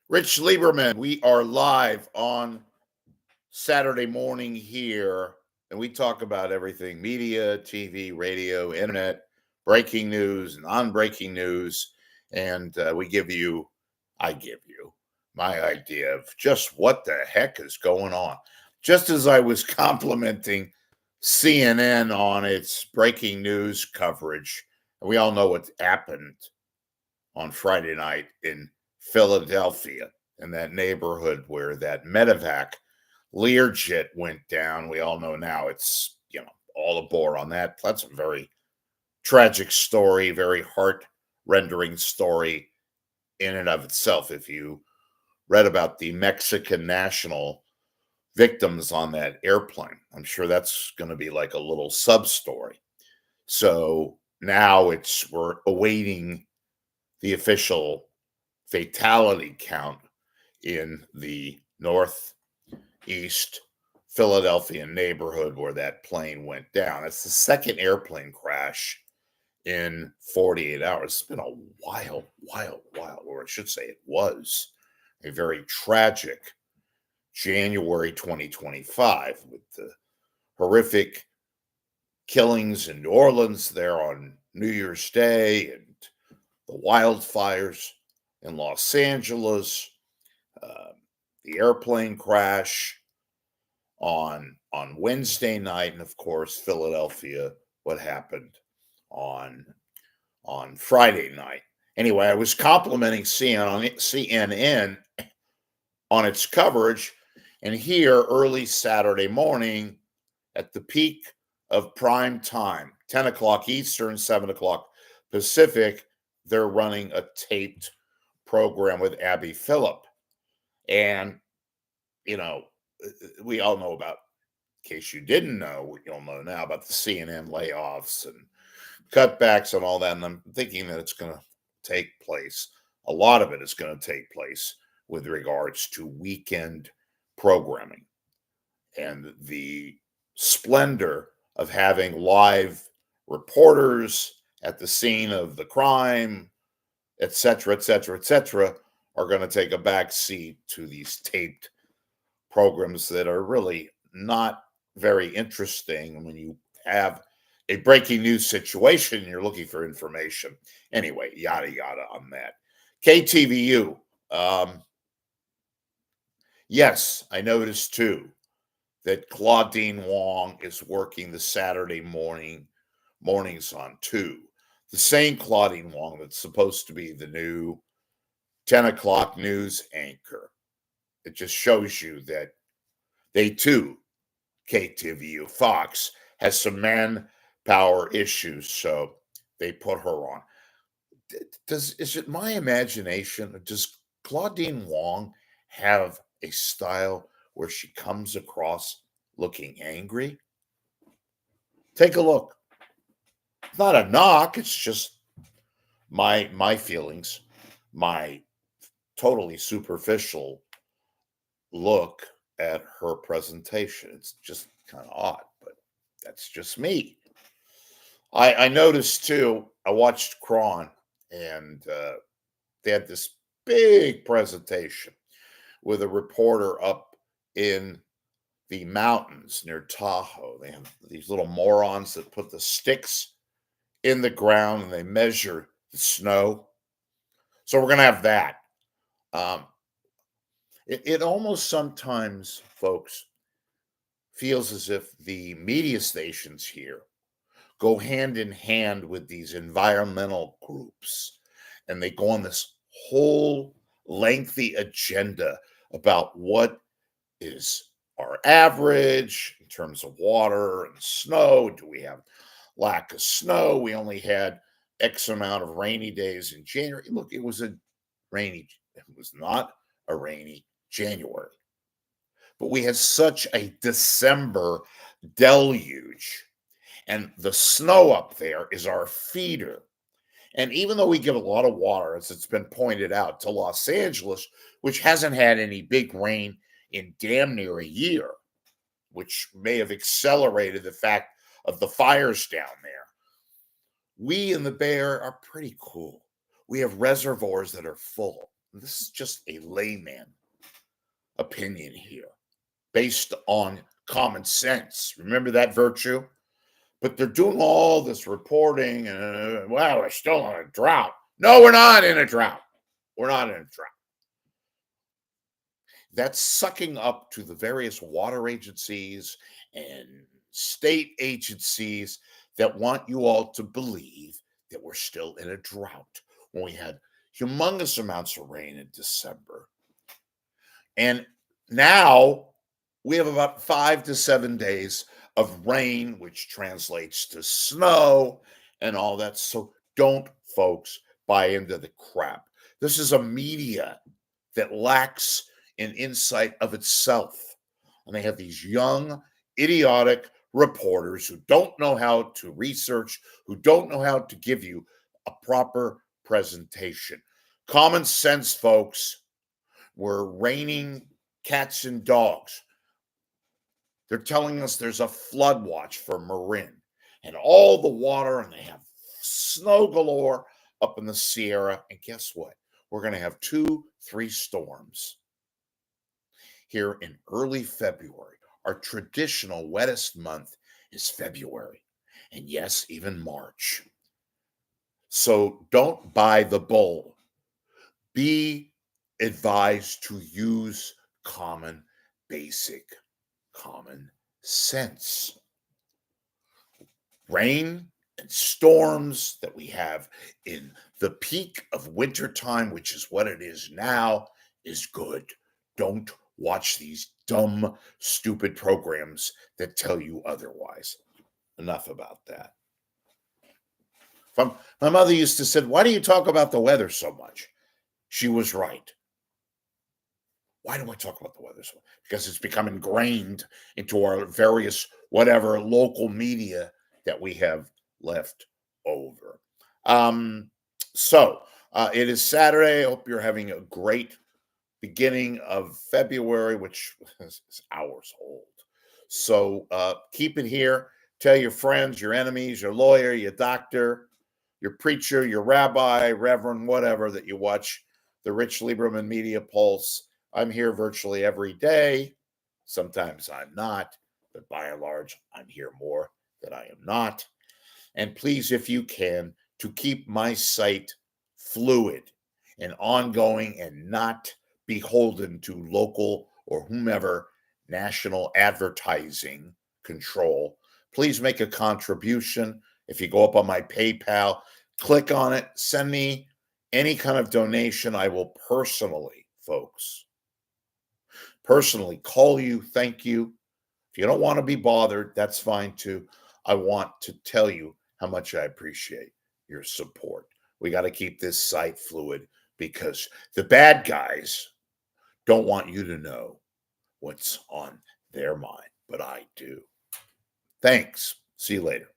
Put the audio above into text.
Rich Lieberman, we are live on Saturday morning here, and we talk about everything media, TV, radio, internet, breaking news, non breaking news. And I give you my idea of just what the heck is going on. Just as I was complimenting CNN on its breaking news coverage, and we all know what happened on Friday night in Philadelphia, in that neighborhood where that medevac Learjet went down. We all know now it's, all aboard on that. That's a very tragic story, very heart rendering story in and of itself. If you read about the Mexican national victims on that airplane, I'm sure that's going to be like a little sub story. So now we're awaiting the official fatality count in the northeast Philadelphia neighborhood where that plane went down. It's the second airplane crash in 48 hours. It's been a wild, or I should say it was a very tragic January 2025 with the horrific killings in New Orleans there on New Year's Day and the wildfires in Los Angeles, uh, the airplane crash on Wednesday night, and of course Philadelphia, what happened on Friday night. Anyway, I was complimenting CNN on its coverage, and here early Saturday morning at the peak of prime time, 10 o'clock Eastern, 7 o'clock Pacific, they're running a taped program with Abby Phillip. And, you know, we all know about, in case you didn't know, you'll know now about the CNN layoffs and cutbacks and all that. And I'm thinking that it's going to take place. A lot of it is going to take place with regards to weekend programming and the splendor of having live reporters at the scene of the crime, et cetera, et cetera, et cetera, are going to take a back seat to these taped programs that are really not very interesting when you have a breaking news situation and you're looking for information. Anyway, yada yada on that. KTVU. Yes, I noticed too that Claudine Wong is working the Saturday mornings on 2. The same Claudine Wong that's supposed to be the new 10 o'clock news anchor. It just shows you that they too, KTVU, Fox, has some manpower issues, so they put her on. Is it my imagination? Does Claudine Wong have a style where she comes across looking angry? Take a look. It's not a knock. It's just my feelings, my totally superficial look at her presentation. It's just kind of odd, but that's just me. I noticed too. I watched Cron, and they had this big presentation with a reporter up in the mountains near Tahoe. They have these little morons that put the sticks in the ground and they measure the snow. So we're going to have that. Um, it almost sometimes, folks, feels as if the media stations here go hand in hand with these environmental groups and they go on this whole lengthy agenda about what is our average in terms of water and snow. Do we have lack of snow? We only had X amount of rainy days in January. Look, it was not a rainy January, but we had such a December deluge, and the snow up there is our feeder. And even though we give a lot of water, as it's been pointed out, to Los Angeles, which hasn't had any big rain in damn near a year, which may have accelerated the fact of the fires down there, we in the Bay Area are pretty cool. We have reservoirs that are full. this is just a layman opinion here based on common sense. Remember that virtue? But they're doing all this reporting and, well, we're still in a drought. No, we're not in a drought. We're not in a drought. That's sucking up to the various water agencies and state agencies that want you all to believe that we're still in a drought when we had humongous amounts of rain in December. And now we have about 5 to 7 days of rain, which translates to snow and all that. So don't, folks, buy into the crap. This is a media that lacks an insight of itself. And they have these young, idiotic reporters who don't know how to research, who don't know how to give you a proper presentation. Common sense, folks. We're raining cats and dogs. They're telling us there's a flood watch for Marin and all the water, and they have snow galore up in the Sierra. And guess what? We're going to have 2-3 storms here in early February. Our traditional wettest month is February, and yes, even March. So don't buy the bull. Be advised to use basic common sense. Rain and storms that we have in the peak of wintertime, which is what it is now, is good. Don't watch these dumb, stupid programs that tell you otherwise. Enough about that. My mother used to say, "Why do you talk about the weather so much?" She was right. Why do I talk about the weather so much? Because it's become ingrained into our various whatever local media that we have left over. So it is Saturday. I hope you're having a great beginning of February, which is hours old. So keep it here. Tell your friends, your enemies, your lawyer, your doctor, your preacher, your rabbi, reverend, whatever, that you watch the Rich Lieberman Media Pulse. I'm here virtually every day. Sometimes I'm not, but by and large, I'm here more than I am not. And please, if you can, to keep my site fluid and ongoing and not beholden to local or whomever national advertising control, please make a contribution. If you go up on my PayPal, click on it, send me any kind of donation. I will personally, folks, call you, thank you. If you don't want to be bothered, that's fine too. I want to tell you how much I appreciate your support. We got to keep this site fluid because the bad guys don't want you to know what's on their mind, but I do. Thanks. See you later.